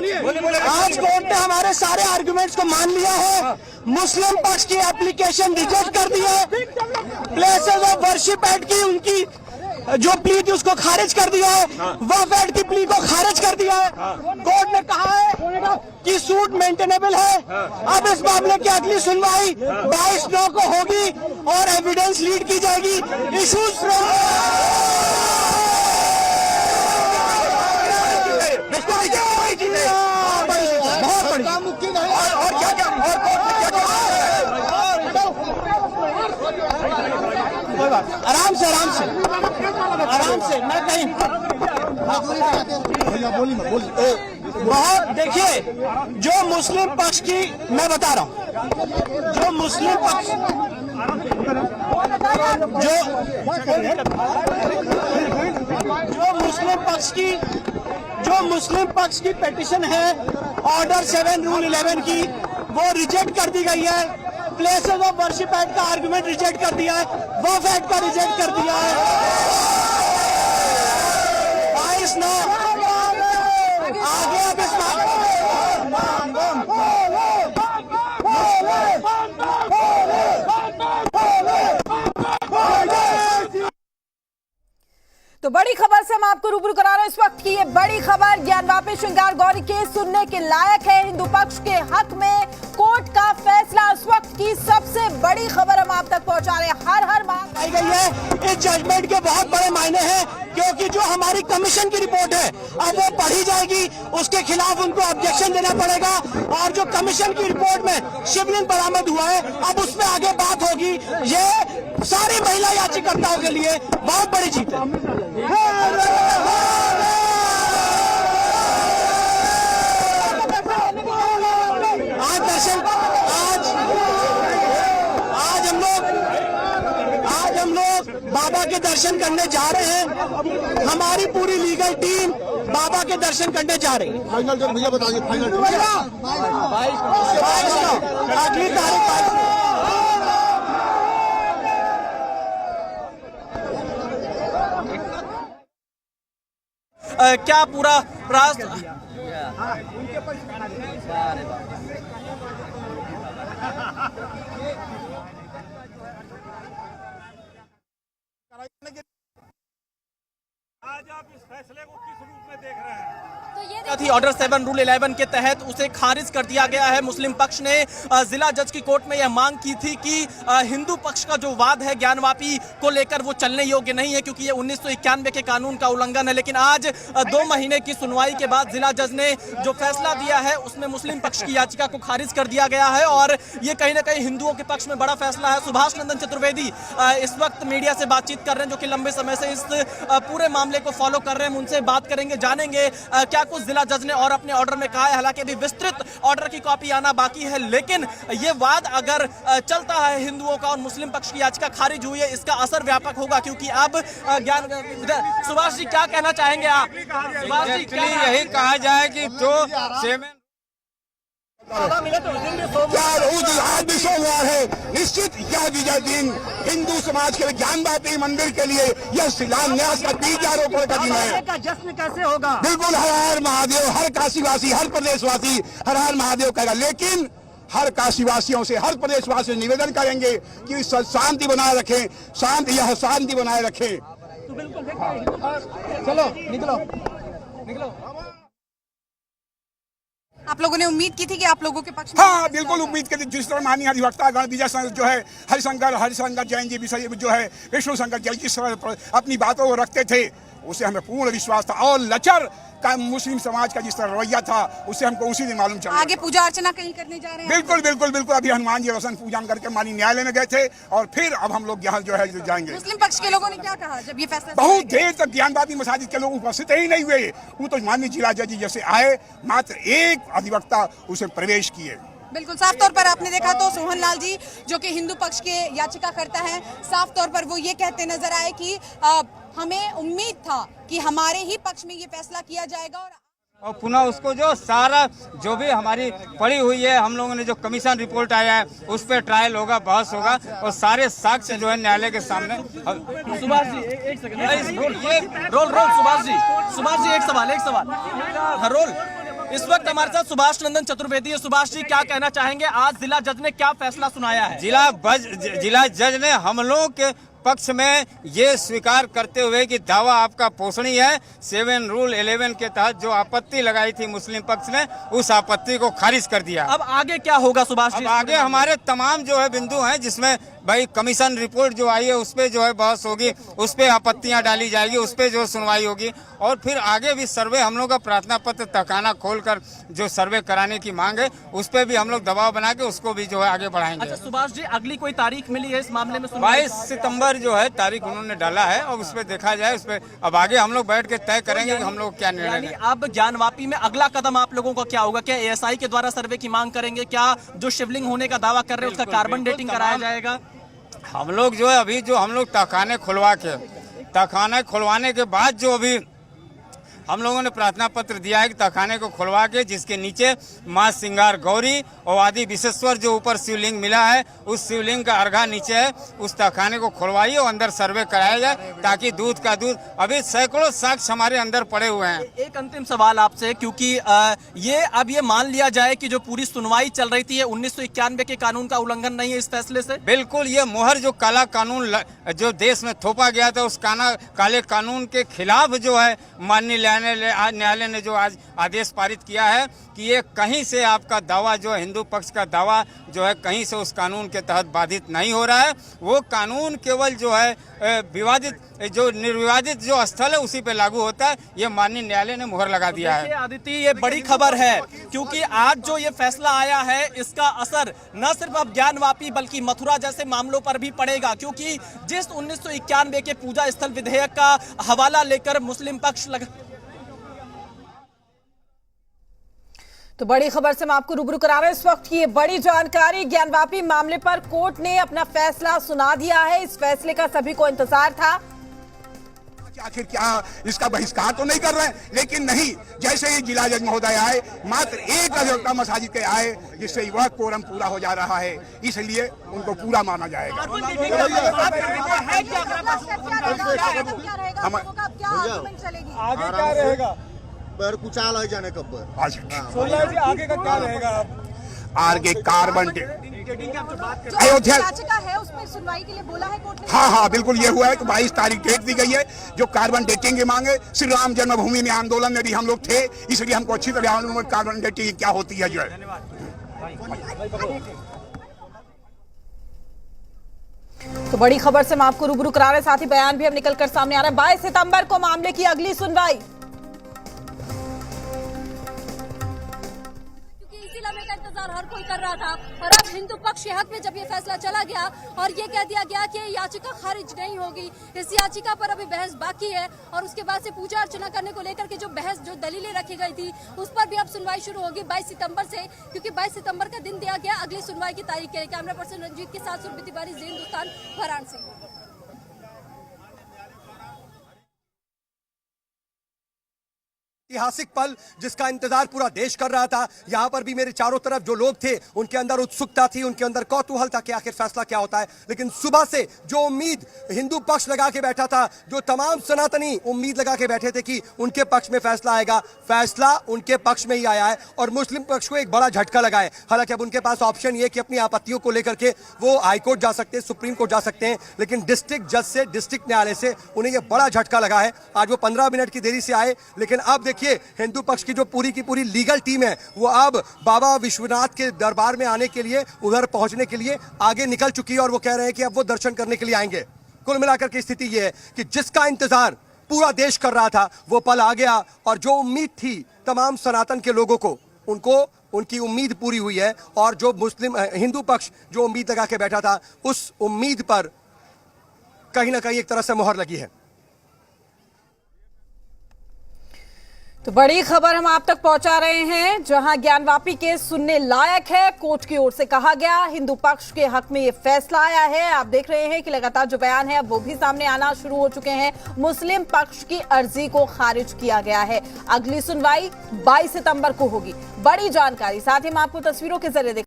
आज कोर्ट ने हमारे सारे आर्गुमेंट्स को मान लिया है। मुस्लिम पक्ष की एप्लीकेशन रिजेक्ट कर दी है। प्लेसेस ऑफ वर्शिप एक्ट की उनकी जो प्ली थी उसको खारिज कर दिया है। वक्फ एक्ट की प्ली को खारिज कर दिया है। कोर्ट ने कहा है कि सूट मेंटेनेबल है। अब इस मामले की अगली सुनवाई 22/9 को होगी और एविडेंस लीड की जाएगी। इशूज और क्या क्या आराम से मैं कहीं बहुत देखिए, जो मुस्लिम पक्ष की मैं बता रहा हूँ, जो मुस्लिम पक्ष की पेटिशन है ऑर्डर 7 रूल 11 की, वो रिजेक्ट कर दी गई है। प्लेसेस ऑफ वर्शिप एक्ट का आर्गुमेंट रिजेक्ट कर दिया है। वक्फ एक्ट का रिजेक्ट कर दिया है। 22/9 आगे अब इस तो बड़ी खबर से हम आपको रूबरू करा रहे हैं। इस वक्त की ये बड़ी खबर ज्ञानवापी श्रृंगार गौरी केस सुनने के लायक है। हिंदू पक्ष के हक में कोर्ट का फैसला, उस वक्त की सबसे बड़ी खबर हम आप तक पहुंचा रहे हैं। हर हर मांग आई गई है। इस जजमेंट के बहुत बड़े मायने हैं, क्योंकि जो हमारी कमीशन की रिपोर्ट है अब वो पढ़ी जाएगी, उसके खिलाफ उनको ऑब्जेक्शन देना पड़ेगा। और जो कमीशन की रिपोर्ट में शिवलिंग बरामद हुआ है, अब उसमें आगे बात होगी। ये सारी महिला याचिकाकर्ताओं के लिए बहुत बड़ी जीत है। आज हम लोग बाबा के दर्शन करने जा रहे हैं। हमारी पूरी लीगल टीम बाबा के दर्शन करने जा रही है। फाइनल डेट भैया बताइए। फाइनल अगली तारीख क्या पूरा राष्ट्र आज आप इस फैसले को किस रूप में देख रहे हैं? थी ऑर्डर 7 रूल 11 के तहत उसे खारिज कर दिया गया है। मुस्लिम पक्ष ने जिला जज की कोर्ट में यह मांग की थी कि हिंदू पक्ष का जो वाद है ज्ञानवापी को लेकर वो चलने योग्य नहीं है, क्योंकि ये 1991 के कानून का उल्लंघन है। लेकिन आज 2 महीने की सुनवाई के बाद जिला जज ने जो फैसला दिया है उसमें मुस्लिम पक्ष की याचिका को खारिज कर दिया गया है और ये कहीं ना कहीं हिंदुओं के पक्ष में बड़ा फैसला है। सुभाष नंदन चतुर्वेदी इस वक्त मीडिया से बातचीत कर रहे हैं, जो कि लंबे समय से इस पूरे मामले को फॉलो कर रहे हैं। उनसे बात करेंगे, जानेंगे क्या कुछ जिला जज ने और अपने ऑर्डर में कहा है। हालांकि अभी विस्तृत ऑर्डर की कॉपी आना बाकी है, लेकिन ये वाद अगर चलता है हिंदुओं का और मुस्लिम पक्ष की याचिका खारिज हुई है, इसका असर व्यापक होगा, क्योंकि अब ज्ञान सुभाष जी क्या कहना चाहेंगे आप? सुभाष जी यही कहा जाए कि जो आज भी सोमवार है। निश्चित यह विजय दिन हिंदू समाज के ज्ञानवापी मंदिर के लिए यह शिलान्यास का बीजारोपण का दिन है। जश्न कैसे होगा? बिल्कुल हर हर महादेव, हर काशीवासी, हर प्रदेशवासी हर हर महादेव कहेगा। लेकिन हर काशीवासियों से, हर प्रदेशवासियों से निवेदन करेंगे कि शांति बनाए रखें, शांति बनाए रखें। चलो निकलो। आप लोगों ने उम्मीद की थी कि आप लोगों के पक्ष में? हाँ, बिल्कुल उम्मीद की थी। जिस तरह माननीय अधिवक्ता गण विजय जो है हरिशंकर जैन जी विषय जो है विष्णु शंकर जैन जिस तरह अपनी बातों को रखते थे, उसे हमें पूर्ण विश्वास था। और लचर का मुस्लिम समाज का जिस तरह रवैया था, उससे हमको उसी दिन मालूम चला। आगे पूजा अर्चना कहीं करने जा रहे हैं? बिल्कुल। अभी हनुमान जी रोशन पूजन करके माननीय न्यायालय में गए थे और फिर अब हम लोग यहाँ जो है जाएंगे। मुस्लिम पक्ष के लोगों ने क्या कहा जब ये फैसला? बहुत देर तक ज्ञानवापी मसाजिद के लोग उपस्थित ही नहीं हुए। वो तो माननीय जिला जज जैसे आए, मात्र एक अधिवक्ता उसे प्रवेश किए। बिल्कुल साफ तौर पर आपने देखा तो सोहन लाल जी, जो कि हिंदू पक्ष के याचिका करता है, साफ तौर पर वो ये कहते नजर आए कि हमें उम्मीद था कि हमारे ही पक्ष में ये फैसला किया जाएगा और पुनः उसको जो सारा जो भी हमारी पड़ी हुई है, हम लोगों ने जो कमीशन रिपोर्ट आया है उस पर ट्रायल होगा, बहस होगा और सारे साक्ष्य जो है न्यायालय के सामने। सुभाष जी एक सेकंड, रोल सुभाष जी एक सवाल रोल इस वक्त हमारे साथ सुभाष नंदन चतुर्वेदी है। सुभाष जी, क्या कहना चाहेंगे, आज जिला जज ने क्या फैसला सुनाया है? जिला जज ने हम लोगों के पक्ष में ये स्वीकार करते हुए कि दावा आपका पोषणीय है, 7 रूल 11 के तहत जो आपत्ति लगाई थी मुस्लिम पक्ष ने, उस आपत्ति को खारिज कर दिया। अब आगे क्या होगा सुभाष जी? अब आगे हमारे तमाम जो है बिंदु हैं, जिसमें भाई कमीशन रिपोर्ट जो आई है उस पे जो है बहस होगी, उस पे आपत्तियां डाली जाएगी, उस पे जो सुनवाई होगी, और फिर आगे भी सर्वे हम लोग का प्रार्थना पत्र तहखाना खोलकर जो सर्वे कराने की मांग है उस पे भी हम लोग दबाव बना के उसको भी जो है आगे बढ़ाएंगे। अच्छा सुभाष जी, अगली कोई तारीख मिली है इस मामले में? 22 सितंबर जो है तारीख उन्होंने डाला है, और उस पर देखा जाए, उस पर अब आगे हम लोग बैठ के तय करेंगे कि हम लोग क्या निर्णय लें। अब ज्ञानवापी में अगला कदम आप लोगों का क्या होगा? क्या एएसआई के द्वारा सर्वे की मांग करेंगे? क्या जो शिवलिंग होने का दावा कर रहे हैं उसका कार्बन डेटिंग कराया जाएगा? हम लोग जो है अभी जो हम लोग तहखाने खुलवाने के बाद जो अभी हम लोगों ने प्रार्थना पत्र दिया है कि तहखाने को खुलवा के जिसके नीचे माँ सिंगार गौरी और आदि विश्वेश्वर जो ऊपर शिवलिंग मिला है, उस शिवलिंग का अर्घा नीचे है, उस तहखाने को खुलवाइए और अंदर सर्वे कराया जाए, ताकि दूध का दूध। अभी सैकड़ों साक्ष्य हमारे अंदर पड़े हुए हैं। एक अंतिम सवाल आपसे, क्योंकि ये मान लिया जाए कि जो पूरी सुनवाई चल रही थी, ये 1991 के कानून का उल्लंघन नहीं है इस फैसले से? बिल्कुल, ये मोहर जो काला कानून जो देश में थोपा गया था, उस काले कानून के खिलाफ जो है माननीय न्यायालय ने जो आज आदेश पारित किया है कि ये कहीं से आपका दावा जो है, हिंदू पक्ष का दावा जो है, कहीं से उस कानून के तहत बाधित नहीं हो रहा है। वो कानून केवल जो है जो निर्विवादित जो स्थल है उसी पे लागू होता है। ये माननीय न्यायालय ने मुहर लगा दिया है। आदित्य, ये बड़ी खबर है, क्योंकि आज जो ये फैसला आया है इसका असर न सिर्फ अब ज्ञानवापी बल्कि मथुरा जैसे मामलों पर भी पड़ेगा, क्योंकि जिस 1991 के पूजा स्थल विधेयक का हवाला लेकर मुस्लिम पक्ष तो बड़ी खबर से हम आपको रूबरू करा रहे हैं इस वक्त की ये बड़ी जानकारी। ज्ञानवापी मामले पर कोर्ट ने अपना फैसला सुना दिया है। इस फैसले का सभी को इंतजार था। आखिर क्या इसका बहिष्कार तो नहीं कर रहे हैं, लेकिन नहीं, जैसे ही जिला जज महोदय आए, मात्र एक अधिवक्ता मसाजिद के आए, जिससे वह कोरम पूरा हो जा रहा है, इसलिए उनको पूरा माना जाएगा। आगे क्या रहेगा? कुछ आला जाने कब आगे का क्या रहेगा? आगे कार्बन अयोध्या याचिका है उसमें सुनवाई के लिए बोला है कोर्ट ने। हाँ, बिल्कुल ये हुआ है कि 22 तारीख डेट दी गई है। जो कार्बन डेटिंग की मांगे, श्री राम जन्मभूमि में आंदोलन में भी हम लोग थे, इसलिए हमको अच्छी तरह कार्बन डेटिंग क्या होती है जो है। तो बड़ी खबर से हम आपको रूबरू करा रहे हैं, साथ ही बयान भी अब निकलकर सामने आ रहा है। 22 सितंबर को मामले की अगली सुनवाई। हर कोई कर रहा था, और अब हिंदू पक्ष के हक में जब ये फैसला चला गया और ये कह दिया गया कि याचिका खारिज नहीं होगी, इस याचिका पर अभी बहस बाकी है, और उसके बाद से पूजा अर्चना करने को लेकर के जो बहस, जो दलीलें रखी गई थी, उस पर भी अब सुनवाई शुरू होगी 22 सितंबर से, क्योंकि 22 सितंबर का दिन दिया गया अगली सुनवाई की तारीख के लिए। कैमरा पर्सन रंजीत के साथ सुरभि तिवारी, जी हिंदुस्तान, वाराणसी। ऐतिहासिक पल जिसका इंतजार पूरा देश कर रहा था। यहाँ पर भी मेरे चारों तरफ जो लोग थे उनके अंदर उत्सुकता थी, उनके अंदर कौतूहल था कि आखिर फैसला क्या होता है। लेकिन सुबह से जो उम्मीद हिंदू पक्ष लगा के बैठा था, जो तमाम सनातनी उम्मीद लगा के बैठे थे कि उनके पक्ष में फैसला आएगा, फैसला उनके पक्ष में ही आया है, और मुस्लिम पक्ष को एक बड़ा झटका लगा है। हालांकि अब उनके पास ऑप्शन ये कि अपनी आपत्तियों को लेकर के वो हाईकोर्ट जा सकते हैं, सुप्रीम कोर्ट जा सकते हैं, लेकिन डिस्ट्रिक्ट जज से, डिस्ट्रिक्ट न्यायालय से उन्हें यह बड़ा झटका लगा है। आज वो 15 मिनट की देरी से आए, लेकिन अब देखिए हिंदू पक्ष की जो पूरी की पूरी लीगल टीम है वो अब बाबा विश्वनाथ के दरबार में आने के लिए, उधर पहुंचने के लिए आगे निकल चुकी है, और वो कह रहे हैं कि अब वो दर्शन करने के लिए आएंगे। कुल मिलाकर की स्थिति ये है कि जिसका इंतजार पूरा देश कर रहा था वो पल आ गया, और जो उम्मीद थी तमाम सनातन के लोगों को, उनकी उम्मीद पूरी हुई है, और जो हिंदू पक्ष जो उम्मीद लगा के बैठा था, उस उम्मीद पर कहीं ना कहीं एक तरह से मोहर लगी है। तो बड़ी खबर हम आप तक पहुंचा रहे हैं, जहां ज्ञानवापी केस सुनने लायक है, कोर्ट की ओर से कहा गया, हिंदू पक्ष के हक में ये फैसला आया है। आप देख रहे हैं कि लगातार जो बयान है वो भी सामने आना शुरू हो चुके हैं। मुस्लिम पक्ष की अर्जी को खारिज किया गया है। अगली सुनवाई 22 सितंबर को होगी। बड़ी जानकारी साथ ही हम आपको तस्वीरों के जरिए